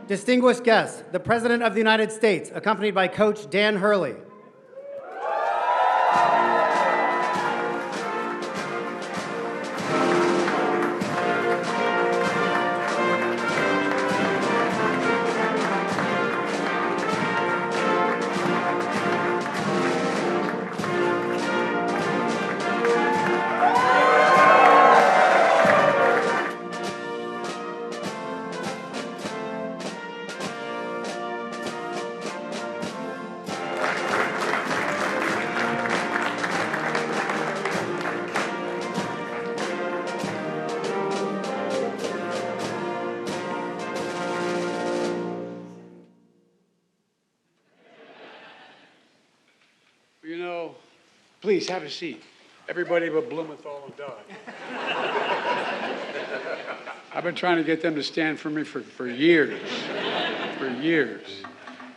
Distinguished guests, the President of the United States, accompanied by Coach Dan Hurley. You know, please have a seat. Everybody but Blumenthal and Doug. I've been trying to get them to stand for me for years. For years.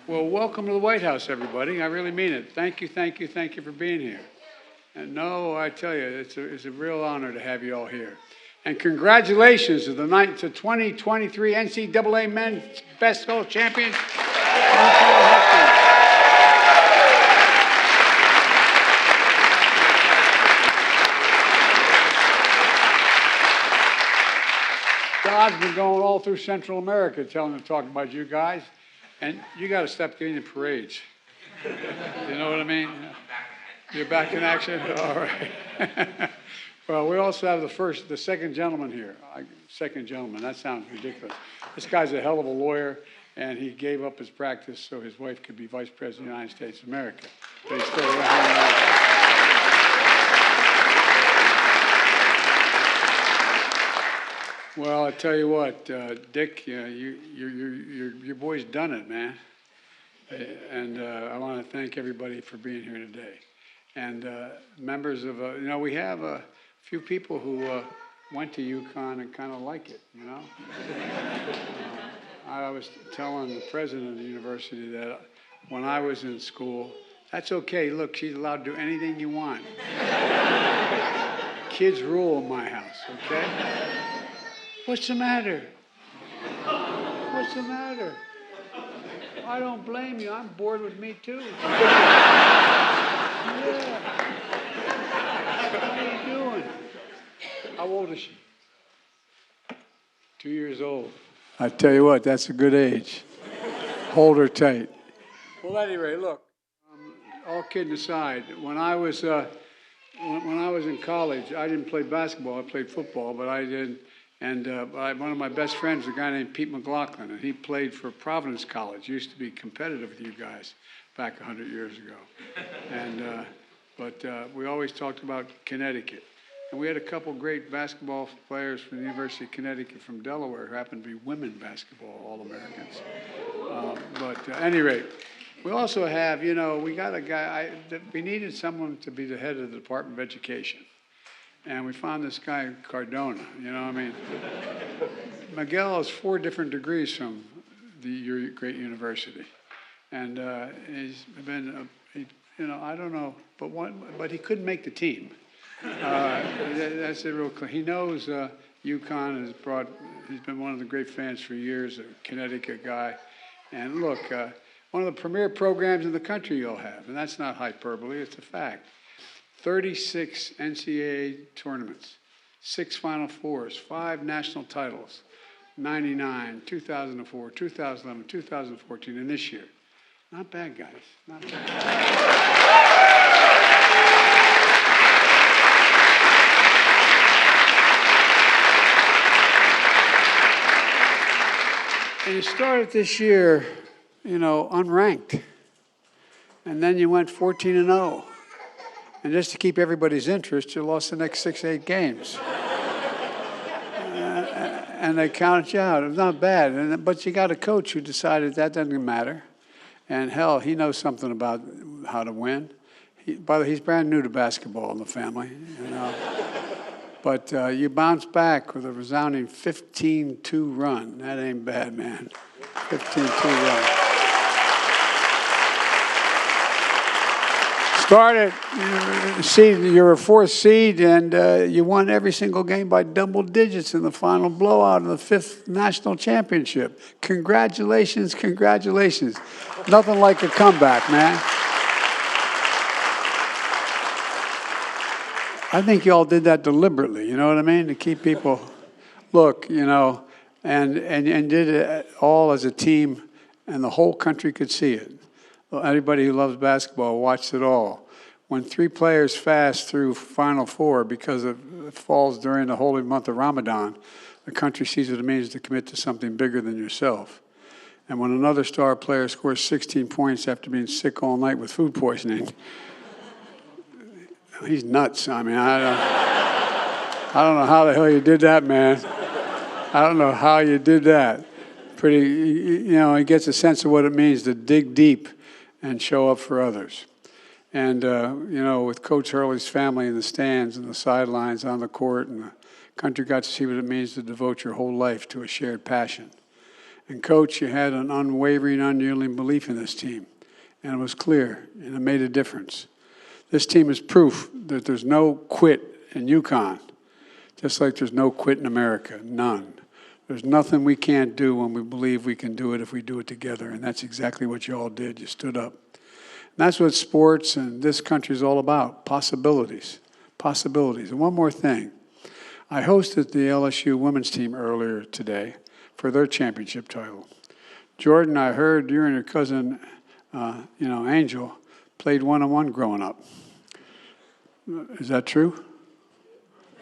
Well, welcome to the White House, everybody. I really mean it. Thank you for being here. And no, I tell you, it's a real honor to have you all here. And congratulations to the 2023 NCAA men's basketball champions. God's been going all through Central America talking about you guys, and you got to stop getting in parades. You know what I mean? You're back in action? All right. Well, we also have the second gentleman here. Second gentleman, that sounds ridiculous. This guy's a hell of a lawyer, and he gave up his practice so his wife could be Vice President of the United States of America. But he's still around. Well, I tell you what, Dick, your boy's done it, man. And I want to thank everybody for being here today. And members of, we have a few people who went to UConn and kind of like it, you know. I was telling the president of the university that when I was in school, that's okay. Look, she's allowed to do anything you want. Kids rule in my house, okay? What's the matter? What's the matter? I don't blame you. I'm bored with me, too. Yeah. How are you doing? How old is she? 2 years old. I tell you what, that's a good age. Hold her tight. Well, at any rate, look, all kidding aside, when I was in college, I didn't play basketball. I played football, but I did. And one of my best friends was a guy named Pete McLaughlin, and he played for Providence College. Used to be competitive with you guys back 100 years ago. And but we always talked about Connecticut. And we had a couple great basketball players from the University of Connecticut from Delaware who happened to be women basketball All-Americans. But at any rate, we also have, we got a guy, we needed someone to be the head of the Department of Education. And we found this guy, Cardona, Miguel has 4 different degrees from the great university. And he's been, I don't know, but he couldn't make the team. That's a real, he knows UConn he's been one of the great fans for years, a Connecticut guy. And look, one of the premier programs in the country you'll have, and that's not hyperbole, it's a fact. 36 NCAA tournaments, 6 Final Fours, 5 national titles, 99, 2004, 2011, 2014, and this year. Not bad, guys. Not bad. And you started this year, unranked. And then you went 14-0. And just to keep everybody's interest, you lost the next 6-8 games. And they counted you out. It was not bad. But you got a coach who decided that doesn't matter. And hell, he knows something about how to win. By the way, he's brand new to basketball in the family. But you bounced back with a resounding 15-2 run. That ain't bad, man. 15-2 run. Started, you were a fourth seed, and you won every single game by double digits in the final blowout of the 5th national championship. Congratulations, congratulations. Nothing like a comeback, man. I think you all did that deliberately, you know what I mean? To keep people, look, you know, and did it all as a team, and the whole country could see it. Everybody who loves basketball watched it all. When 3 players fast through Final Four because it falls during the holy month of Ramadan, the country sees what it means to commit to something bigger than yourself. And when another star player scores 16 points after being sick all night with food poisoning, he's nuts. I mean, I don't know how the hell you did that, man. I don't know how you did that. Pretty, you know, he gets a sense of what it means to dig deep and show up for others. And, you know, with Coach Hurley's family in the stands and the sidelines on the court, and the country got to see what it means to devote your whole life to a shared passion. And, Coach, you had an unwavering, unyielding belief in this team. And it was clear, and it made a difference. This team is proof that there's no quit in UConn, just like there's no quit in America, none. There's nothing we can't do when we believe we can do it if we do it together, and that's exactly what you all did. You stood up. And that's what sports and this country is all about, possibilities, possibilities. And one more thing. I hosted the LSU women's team earlier today for their championship title. Jordan, I heard you and your cousin, you know, Angel, played one-on-one growing up. Is that true?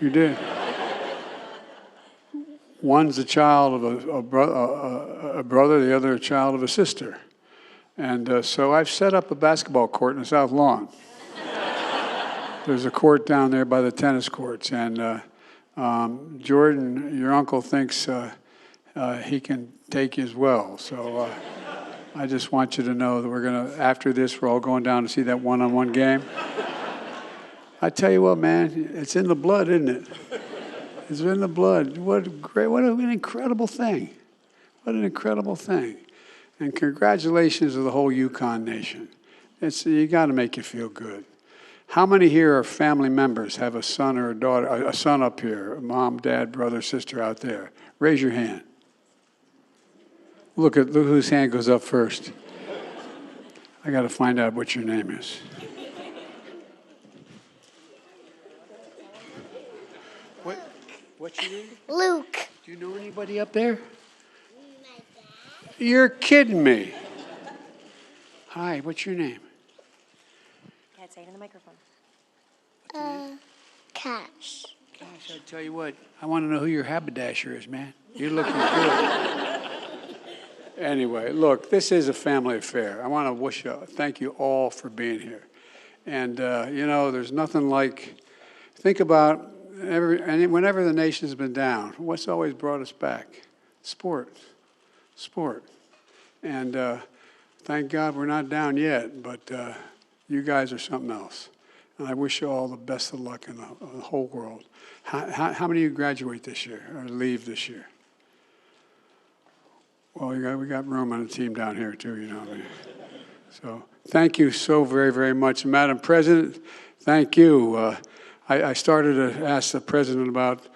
You did. One's a child of a brother, the other a child of a sister. And so I've set up a basketball court in the South Lawn. There's a court down there by the tennis courts. And Jordan, your uncle, thinks he can take you as well. So I just want you to know that we're going to, after this, we're all going down to see that one-on-one game. I tell you what, man, it's in the blood, isn't it? It's in the blood. What an incredible thing. What an incredible thing. And congratulations to the whole UConn nation. You got to make you feel good. How many here are family members, have a son or a daughter, a son up here, a mom, dad, brother, sister out there? Raise your hand. Look whose hand goes up first. I got to find out what your name is. What's your name? Luke. Do you know anybody up there? You're kidding me. Hi, what's your name? Can't say it in the microphone. Cash. Gosh, I tell you what, I want to know who your haberdasher is, man. You're looking good. Anyway, look, this is a family affair. I want to thank you all for being here. And, you know, there's nothing like, think about whenever the nation's been down, what's always brought us back? Sport. And thank God we're not down yet, but you guys are something else. And I wish you all the best of luck in the whole world. How many of you graduate this year or leave this year? Well, we got room on the team down here too, you know what I mean? So thank you so very, very much. Madam President, thank you. I started to ask the president about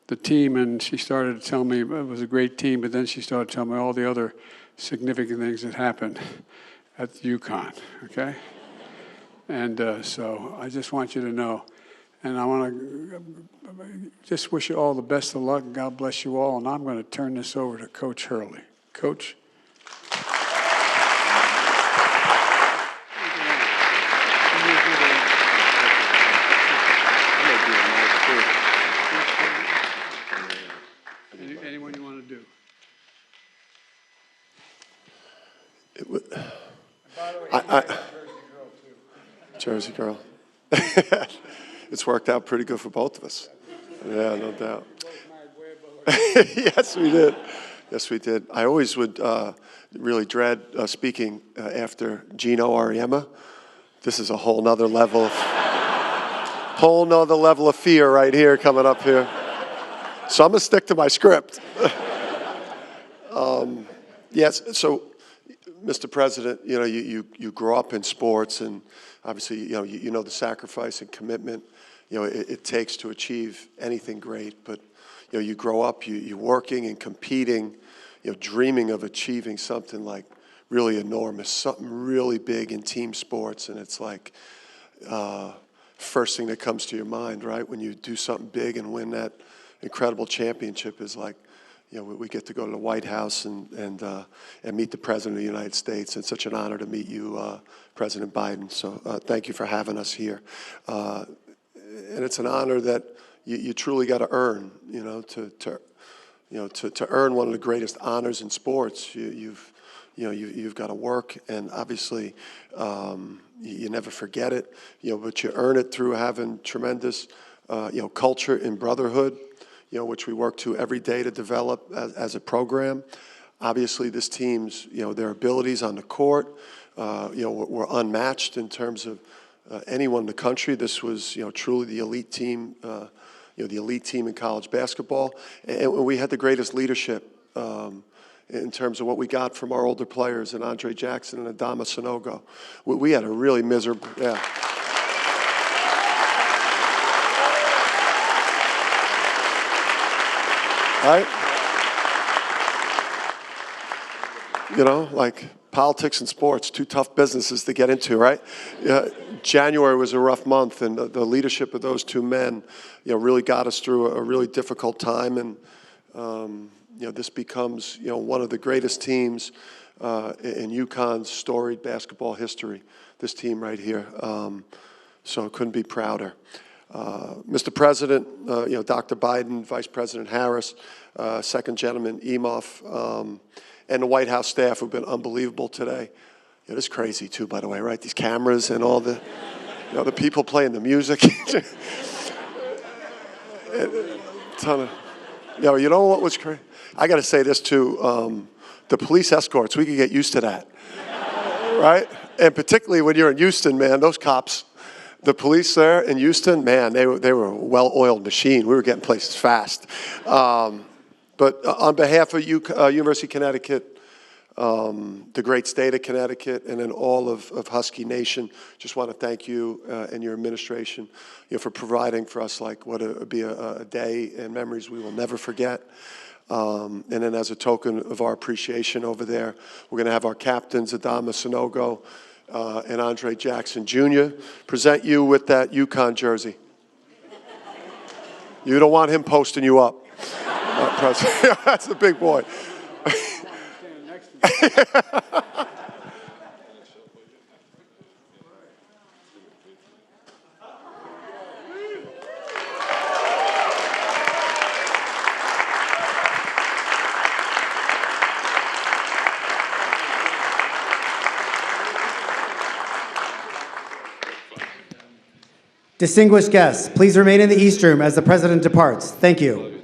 the team, and she started to tell me it was a great team, but then she started telling me all the other significant things that happened at UConn, okay? And so I just want you to know, and I want to just wish you all the best of luck, and God bless you all, and I'm going to turn this over to Coach Hurley. Coach? Anyone you want to do? By the way, Jersey girl. It's worked out pretty good for both of us. Yeah, no doubt. Yes, we did. Yes, we did. I always would really dread speaking after Gino Auriemma. This is a whole nother level of whole nother level of fear right here coming up here. So I'm going to stick to my script. Yes, so, Mr. President, you know, you grow up in sports, and obviously, you know the sacrifice and commitment, it takes to achieve anything great. But, you grow up, you're working and competing, dreaming of achieving something like really enormous, something really big in team sports, and it's like first thing that comes to your mind, right? When you do something big and win that incredible championship is like, we get to go to the White House and meet the President of the United States. It's such an honor to meet you, President Biden. So thank you for having us here. And it's an honor that you truly got to earn, to earn one of the greatest honors in sports. You've got to work, and obviously you never forget it, but you earn it through having tremendous, culture and brotherhood, which we work to every day to develop as a program. Obviously, this team's, their abilities on the court, were unmatched in terms of anyone in the country. This was, truly the elite team, the elite team in college basketball. And we had the greatest leadership in terms of what we got from our older players, and Andre Jackson and Adama Sanogo. We had a really miserable, yeah. Right? Like politics and sports, two tough businesses to get into, right? January was a rough month, and the leadership of those two men, really got us through a really difficult time. And, this becomes, one of the greatest teams in UConn's storied basketball history, this team right here. So I couldn't be prouder. Mr. President, Dr. Biden, Vice President Harris, Second Gentleman Emhoff, and the White House staff have been unbelievable today. It is crazy too, by the way, right? These cameras and all the, the people playing the music. Ton of, you know what was crazy? I got to say this too. The police escorts, we could get used to that, right? And particularly when you're in Houston, man, those cops. The police there in Houston, man, they were a well-oiled machine. We were getting places fast. But on behalf of University of Connecticut, the great state of Connecticut, and then all of Husky Nation, just want to thank you and your administration, for providing for us like what would be a day and memories we will never forget. And then as a token of our appreciation over there, we're going to have our captains, Adama Sanogo, and Andre Jackson Jr. present you with that UConn jersey. You don't want him posting you up. That's a big boy. Distinguished guests, please remain in the East Room as the President departs. Thank you.